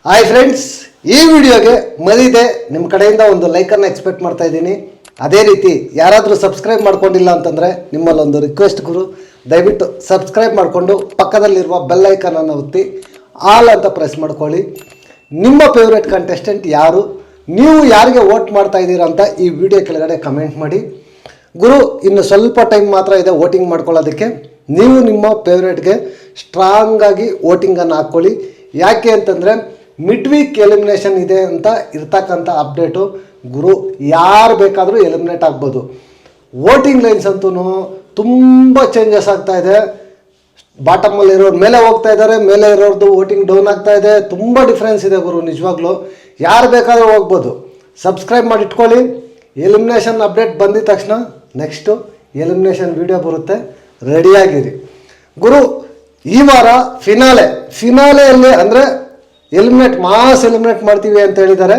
Hi friends, ಈ ವಿಡಿಯೋಗೆ ಮರಿದೆ ನಿಮ್ಮ ಕಡೆಯಿಂದ ಒಂದು ಲೈಕನ್ನು ಎಕ್ಸ್ಪೆಕ್ಟ್ ಮಾಡ್ತಾ ಇದ್ದೀನಿ. ಅದೇ ರೀತಿ ಯಾರಾದರೂ ಸಬ್ಸ್ಕ್ರೈಬ್ ಮಾಡ್ಕೊಂಡಿಲ್ಲ ಅಂತಂದರೆ ನಿಮ್ಮಲ್ಲೊಂದು ರಿಕ್ವೆಸ್ಟ್ ಗುರು, ದಯವಿಟ್ಟು ಸಬ್ಸ್ಕ್ರೈಬ್ ಮಾಡಿಕೊಂಡು ಪಕ್ಕದಲ್ಲಿರುವ ಬೆಲ್ ಐಕನನ್ನು ಒತ್ತಿ ಆಲ್ ಅಂತ ಪ್ರೆಸ್ ಮಾಡ್ಕೊಳ್ಳಿ. ನಿಮ್ಮ ಫೇವ್ರೆಟ್ ಕಂಟೆಸ್ಟೆಂಟ್ ಯಾರು, ನೀವು ಯಾರಿಗೆ ವೋಟ್ ಮಾಡ್ತಾ ಇದ್ದೀರಾ ಅಂತ ಈ ವಿಡಿಯೋ ಕೆಳಗಡೆ ಕಮೆಂಟ್ ಮಾಡಿ. ಗುರು, ಇನ್ನು ಸ್ವಲ್ಪ ಟೈಮ್ ಮಾತ್ರ ಇದೆ ವೋಟಿಂಗ್ ಮಾಡ್ಕೊಳ್ಳೋದಕ್ಕೆ. ನೀವು ನಿಮ್ಮ ಫೇವ್ರೇಟ್ಗೆ ಸ್ಟ್ರಾಂಗಾಗಿ ವೋಟಿಂಗನ್ನು ಹಾಕ್ಕೊಳ್ಳಿ. ಯಾಕೆ ಅಂತಂದರೆ ಮಿಡ್ ವೀಕ್ ಎಲಿಮಿನೇಷನ್ ಇದೆ ಅಂತ ಇರ್ತಕ್ಕಂಥ ಅಪ್ಡೇಟು. ಗುರು, ಯಾರು ಬೇಕಾದರೂ ಎಲಿಮಿನೇಟ್ ಆಗ್ಬೋದು. ವೋಟಿಂಗ್ ಲೈನ್ಸ್ ಅಂತೂ ತುಂಬ ಚೇಂಜಸ್ ಆಗ್ತಾ ಇದೆ. ಬಾಟಮಲ್ಲಿ ಇರೋರು ಮೇಲೆ ಹೋಗ್ತಾ ಇದ್ದಾರೆ, ಮೇಲೆ ಇರೋರ್ದು ವೋಟಿಂಗ್ ಡೌನ್ ಆಗ್ತಾ ಇದೆ. ತುಂಬ ಡಿಫ್ರೆನ್ಸ್ ಇದೆ ಗುರು, ನಿಜವಾಗ್ಲೂ. ಯಾರು ಬೇಕಾದರೂ ಹೋಗ್ಬೋದು. ಸಬ್ಸ್ಕ್ರೈಬ್ ಮಾಡಿ ಇಟ್ಕೊಳ್ಳಿ. ಎಲಿಮಿನೇಷನ್ ಅಪ್ಡೇಟ್ ಬಂದಿದ ತಕ್ಷಣ ನೆಕ್ಸ್ಟು ಎಲಿಮಿನೇಷನ್ ವಿಡಿಯೋ ಬರುತ್ತೆ, ರೆಡಿಯಾಗಿರಿ. ಗುರು, ಈ ವಾರ ಫಿನಾಲೆಯಲ್ಲಿ ಅಂದರೆ ಮಾಸ್ ಎಲಿಮಿನೇಟ್ ಮಾಡ್ತೀವಿ ಅಂತ ಹೇಳಿದ್ದಾರೆ.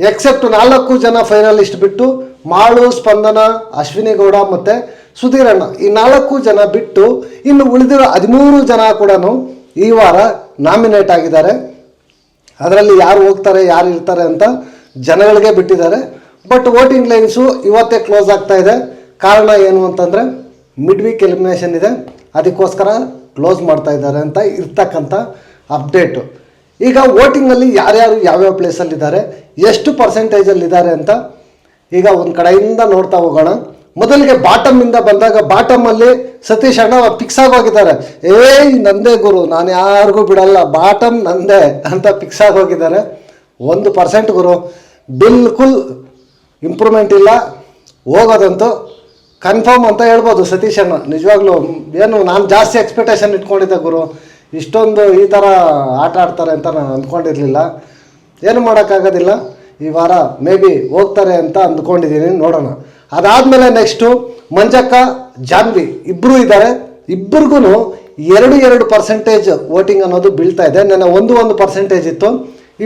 ಎಕ್ಸೆಪ್ಟ್ 4 ಜನ ಫೈನಲಿಸ್ಟ್ ಬಿಟ್ಟು, ಮಾಳು, ಸ್ಪಂದನ, ಅಶ್ವಿನಿ ಗೌಡ ಮತ್ತು ಸುಧೀರಣ್ಣ, ಈ 4 ಜನ ಬಿಟ್ಟು ಇನ್ನು ಉಳಿದಿರೋ 13 ಜನ ಕೂಡ ಈ ವಾರ ನಾಮಿನೇಟ್ ಆಗಿದ್ದಾರೆ. ಅದರಲ್ಲಿ ಯಾರು ಹೋಗ್ತಾರೆ ಯಾರು ಇರ್ತಾರೆ ಅಂತ ಜನಗಳಿಗೆ ಬಿಟ್ಟಿದ್ದಾರೆ. ಬಟ್ ವೋಟಿಂಗ್ ಲೈನ್ಸು ಇವತ್ತೇ ಕ್ಲೋಸ್ ಆಗ್ತಾ ಇದೆ. ಕಾರಣ ಏನು ಅಂತಂದರೆ ಮಿಡ್ ವೀಕ್ ಎಲಿಮಿನೇಷನ್ ಇದೆ, ಅದಕ್ಕೋಸ್ಕರ ಕ್ಲೋಸ್ ಮಾಡ್ತಾ ಇದ್ದಾರೆ ಅಂತ ಇರ್ತಕ್ಕಂಥ ಅಪ್ಡೇಟು. ಈಗ ವೋಟಿಂಗಲ್ಲಿ ಯಾರ್ಯಾರು ಯಾವ್ಯಾವ ಪ್ಲೇಸಲ್ಲಿದ್ದಾರೆ, ಎಷ್ಟು ಪರ್ಸೆಂಟೇಜಲ್ಲಿದ್ದಾರೆ ಅಂತ ಈಗ ಒಂದು ಕಡೆಯಿಂದ ನೋಡ್ತಾ ಹೋಗೋಣ. ಮೊದಲಿಗೆ ಬಾಟಮಿಂದ ಬಂದಾಗ, ಬಾಟಮಲ್ಲಿ ಸತೀಶ್ ಅಣ್ಣ ಫಿಕ್ಸ್ ಆಗೋಗಿದ್ದಾರೆ. ನಂದೇ ಗುರು, ನಾನು ಯಾರಿಗೂ ಬಿಡಲ್ಲ, ಬಾಟಮ್ ನಂದೇ ಅಂತ ಫಿಕ್ಸ್ ಆಗೋಗಿದ್ದಾರೆ. 1% ಗುರು, ಬಿಲ್ಕುಲ್ ಇಂಪ್ರೂವ್ಮೆಂಟ್ ಇಲ್ಲ, ಹೋಗೋದಂತೂ ಕನ್ಫರ್ಮ್ ಅಂತ ಹೇಳ್ಬೋದು ಸತೀಶ್ ಅಣ್ಣ. ನಿಜವಾಗ್ಲೂ ಏನು, ನಾನು ಜಾಸ್ತಿ ಎಕ್ಸ್ಪೆಕ್ಟೇಷನ್ ಇಟ್ಕೊಂಡಿದ್ದೆ ಗುರು. ಇಷ್ಟೊಂದು ಈ ಥರ ಆಟ ಆಡ್ತಾರೆ ಅಂತ ನಾನು ಅಂದ್ಕೊಂಡಿರಲಿಲ್ಲ. ಏನು ಮಾಡೋಕ್ಕಾಗೋದಿಲ್ಲ, ಈ ವಾರ ಮೇ ಬಿ ಹೋಗ್ತಾರೆ ಅಂತ ಅಂದ್ಕೊಂಡಿದ್ದೀನಿ, ನೋಡೋಣ. ಅದಾದಮೇಲೆ ನೆಕ್ಸ್ಟು ಮಂಜಕ್ಕ, ಜಾನ್ವಿ ಇಬ್ಬರು ಇದ್ದಾರೆ. ಇಬ್ಬರಿಗೂ 2% ವೋಟಿಂಗ್ ಅನ್ನೋದು ಬೀಳ್ತಾ ಇದೆ. ನೆನ್ನೆ 1% ಇತ್ತು,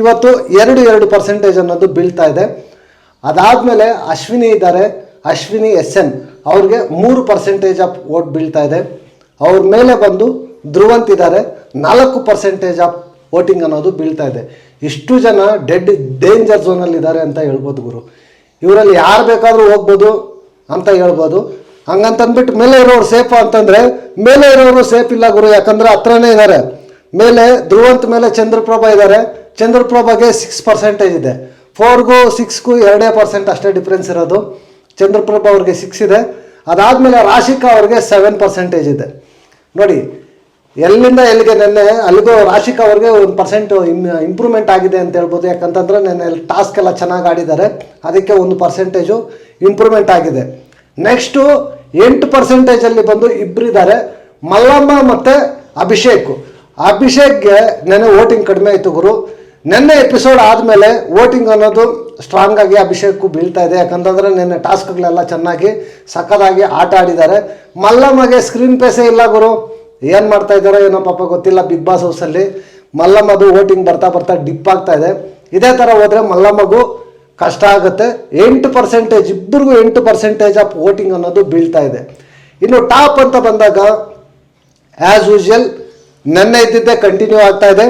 ಇವತ್ತು 2% ಅನ್ನೋದು ಬೀಳ್ತಾ ಇದೆ. ಅದಾದಮೇಲೆ ಅಶ್ವಿನಿ ಇದ್ದಾರೆ, ಅಶ್ವಿನಿ SN, ಅವ್ರಿಗೆ 3% ಆಫ್ ವೋಟ್ ಬೀಳ್ತಾ ಇದೆ. ಅವ್ರ ಮೇಲೆ ಬಂದು ಧ್ರುವಂತ್ ಇದ್ದಾರೆ, 4% ಆಫ್ ವೋಟಿಂಗ್ ಅನ್ನೋದು ಬೀಳ್ತಾ ಇದೆ. ಇಷ್ಟು ಜನ ಡೇಂಜರ್ ಝೋನಲ್ಲಿದ್ದಾರೆ ಅಂತ ಹೇಳ್ಬೋದು ಗುರು. ಇವರಲ್ಲಿ ಯಾರು ಬೇಕಾದರೂ ಹೋಗ್ಬೋದು ಅಂತ ಹೇಳ್ಬೋದು. ಹಂಗಂತಂದ್ಬಿಟ್ಟು ಮೇಲೆ ಇರೋರು ಸೇಫಾ ಅಂತಂದರೆ ಮೇಲೆ ಇರೋರು ಸೇಫ್ ಇಲ್ಲ ಗುರು. ಯಾಕಂದರೆ ಹತ್ರನೇ ಇದ್ದಾರೆ. ಮೇಲೆ ಧ್ರುವಂತ್ ಮೇಲೆ ಚಂದ್ರಪ್ರಭಾ ಇದ್ದಾರೆ. ಚಂದ್ರಪ್ರಭಾಗೆ 6% ಇದೆ. 4ಗೂ 6ಗೂ 2% ಅಷ್ಟೇ ಡಿಫ್ರೆನ್ಸ್ ಇರೋದು. ಚಂದ್ರಪ್ರಭಾ ಅವ್ರಿಗೆ 6 ಇದೆ. ಅದಾದಮೇಲೆ ರಾಶಿಕಾ ಅವ್ರಿಗೆ 7% ಇದೆ. ನೋಡಿ ಎಲ್ಲಿಂದ ಎಲ್ಲಿಗೆ, ನೆನ್ನೆ ಅಲ್ಲಿಗೂ ರಾಶಿಕಾ ಅವ್ರಿಗೆ 1% ಇಂಪ್ರೂವ್ಮೆಂಟ್ ಆಗಿದೆ ಅಂತ ಹೇಳ್ಬೋದು. ಯಾಕಂತಂದರೆ ನೆನ್ನೆ ಟಾಸ್ಕ್ ಎಲ್ಲ ಚೆನ್ನಾಗಿ ಆಡಿದ್ದಾರೆ, ಅದಕ್ಕೆ 1% ಇಂಪ್ರೂವ್ಮೆಂಟ್ ಆಗಿದೆ. ನೆಕ್ಸ್ಟು 8% ಬಂದು ಇಬ್ಬರಿದ್ದಾರೆ, ಮಲ್ಲಮ್ಮ ಮತ್ತು ಅಭಿಷೇಕ್ಗೆ ನೆನ್ನೆ ವೋಟಿಂಗ್ ಕಡಿಮೆ ಆಯಿತು ಗುರು. ನೆನ್ನೆ ಎಪಿಸೋಡ್ ಆದಮೇಲೆ ವೋಟಿಂಗ್ ಅನ್ನೋದು ಸ್ಟ್ರಾಂಗ್ ಆಗಿ ಅಭಿಷೇಕ್ಗೂ ಬೀಳ್ತಾ ಇದೆ. ಯಾಕಂತಂದರೆ ನೆನ್ನೆ ಟಾಸ್ಕ್ಗಳೆಲ್ಲ ಚೆನ್ನಾಗಿ ಸಕ್ಕದಾಗಿ ಆಟ ಆಡಿದ್ದಾರೆ. ಮಲ್ಲಮ್ಮಗೆ ಸ್ಕ್ರೀನ್ ಪೇಸೇ ಇಲ್ಲ ಗುರು. ಏನು ಮಾಡ್ತಾ ಇದ್ದಾರೋ ಏನೋ ಪಾಪ ಗೊತ್ತಿಲ್ಲ. ಬಿಗ್ ಬಾಸ್ ಹೌಸಲ್ಲಿ ಮಲ್ಲಮ್ಮದು ವೋಟಿಂಗ್ ಬರ್ತಾ ಬರ್ತಾ ಡಿಪ್ ಆಗ್ತಾ ಇದೆ. ಇದೇ ಥರ ಹೋದರೆ ಮಲ್ಲಮ್ಮಗೂ ಕಷ್ಟ ಆಗುತ್ತೆ. 8%, ಇಬ್ಬರಿಗೂ 8% ಆಫ್ ವೋಟಿಂಗ್ ಅನ್ನೋದು ಬೀಳ್ತಾ ಇದೆ. ಇನ್ನು ಟಾಪ್ ಅಂತ ಬಂದಾಗ ಆ್ಯಸ್ ಯೂಶುವಲ್ ನೆನ್ನೆ ಇದ್ದಿದ್ದೇ ಕಂಟಿನ್ಯೂ ಆಗ್ತಾ ಇದೆ.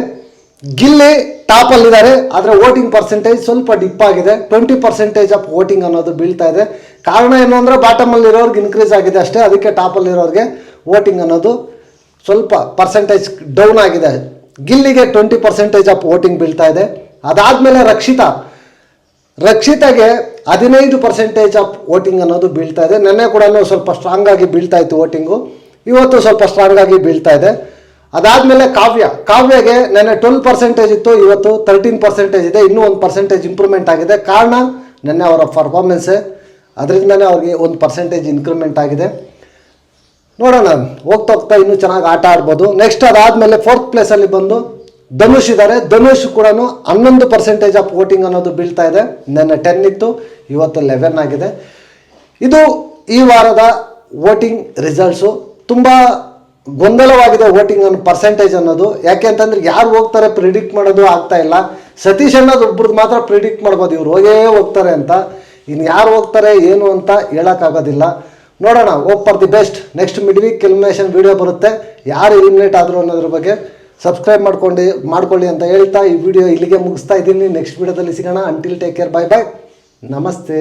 ಗಿಲ್ಲಿ ಟಾಪಲ್ಲಿದ್ದಾರೆ, ಆದರೆ ವೋಟಿಂಗ್ ಪರ್ಸೆಂಟೇಜ್ ಸ್ವಲ್ಪ ಡಿಪ್ ಆಗಿದೆ. 20% ಆಫ್ ವೋಟಿಂಗ್ ಅನ್ನೋದು ಬೀಳ್ತಾ ಇದೆ. ಕಾರಣ ಏನು ಅಂದರೆ ಬಾಟಮಲ್ಲಿರೋರ್ಗೆ ಇನ್ಕ್ರೀಸ್ ಆಗಿದೆ ಅಷ್ಟೇ. ಅದಕ್ಕೆ ಟಾಪಲ್ಲಿರೋರಿಗೆ ವೋಟಿಂಗ್ ಅನ್ನೋದು ಸ್ವಲ್ಪ ಪರ್ಸೆಂಟೇಜ್ ಡೌನ್ ಆಗಿದೆ. ಗಿಲ್ಲಿಗೆ 20% ಆಫ್ ವೋಟಿಂಗ್ ಬೀಳ್ತಾ ಇದೆ. ಅದಾದಮೇಲೆ ರಕ್ಷಿತಾಗೆ 15% ಆಫ್ ವೋಟಿಂಗ್ ಅನ್ನೋದು ಬೀಳ್ತಾ ಇದೆ. ನೆನ್ನೆ ಕೂಡ ಸ್ವಲ್ಪ ಸ್ಟ್ರಾಂಗ್ ಆಗಿ ಬೀಳ್ತಾ ಇತ್ತು ವೋಟಿಂಗು, ಇವತ್ತು ಸ್ವಲ್ಪ ಸ್ಟ್ರಾಂಗ್ ಆಗಿ ಬೀಳ್ತಾ ಇದೆ. ಅದಾದಮೇಲೆ ಕಾವ್ಯಗೆ ನೆನ್ನೆ 12% ಇತ್ತು, ಇವತ್ತು 13% ಇದೆ. ಇನ್ನೂ 1% ಇಂಪ್ರೂವ್ಮೆಂಟ್ ಆಗಿದೆ. ಕಾರಣ ನೆನ್ನೆ ಅವರ ಪರ್ಫಾರ್ಮೆನ್ಸೇ, ಅದರಿಂದನೇ ಅವ್ರಿಗೆ 1% ಇನ್ಕ್ರಿಮೆಂಟ್ ಆಗಿದೆ. ನೋಡೋಣ, ಹೋಗ್ತಾ ಇನ್ನೂ ಚೆನ್ನಾಗಿ ಆಟ ಆಡ್ಬೋದು. ನೆಕ್ಸ್ಟ್ ಅದಾದಮೇಲೆ 4th ಪ್ಲೇಸಲ್ಲಿ ಬಂದು ಧನುಷ್ ಇದ್ದಾರೆ. ಧನುಷ್ ಕೂಡ 11% ಆಫ್ ವೋಟಿಂಗ್ ಅನ್ನೋದು ಬೀಳ್ತಾ ಇದೆ. ನೆನ್ನೆ 10 ಇತ್ತು, ಇವತ್ತು 11 ಆಗಿದೆ. ಇದು ಈ ವಾರದ ವೋಟಿಂಗ್ ರಿಸಲ್ಟ್ಸು. ತುಂಬ ಗೊಂದಲವಾಗಿದೆ ವೋಟಿಂಗ್ ಪರ್ಸೆಂಟೇಜ್ ಅನ್ನೋದು. ಯಾಕೆ ಅಂತಂದ್ರೆ ಯಾರು ಹೋಗ್ತಾರೆ ಪ್ರಿಡಿಕ್ಟ್ ಮಾಡೋದು ಆಗ್ತಾ ಇಲ್ಲ. ಸತೀಶ್ ಅನ್ನೋದು ಒಬ್ರದ್ದು ಮಾತ್ರ ಪ್ರಿಡಿಕ್ಟ್ ಮಾಡ್ಬೋದು, ಇವ್ರು ಹೋಗ್ತಾರೆ ಅಂತ. ಇನ್ನು ಯಾರು ಹೋಗ್ತಾರೆ ಏನು ಅಂತ ಹೇಳೋಕ್ಕಾಗೋದಿಲ್ಲ. ನೋಡೋಣ, hope for the best. Next mid weak elimination video ಬರುತ್ತೆ, ಯಾರು ಎಲಿಮಿನೇಟ್ ಆದರು ಅನ್ನೋದ್ರ ಬಗ್ಗೆ ಸಬ್ಸ್ಕ್ರೈಬ್ ಮಾಡ್ಕೊಳ್ಳಿ ಅಂತ ಹೇಳ್ತಾ ಈ ವಿಡಿಯೋ ಇಲ್ಲಿಗೆ ಮುಗಿಸ್ತಾ ಇದ್ದೀನಿ. ನೆಕ್ಸ್ಟ್ ವಿಡಿಯೋದಲ್ಲಿ ಸಿಗೋಣ. ಅಂಟಿಲ್ ಟೇಕ್ ಕೇರ್, ಬಾಯ್ ಬಾಯ್, ನಮಸ್ತೆ.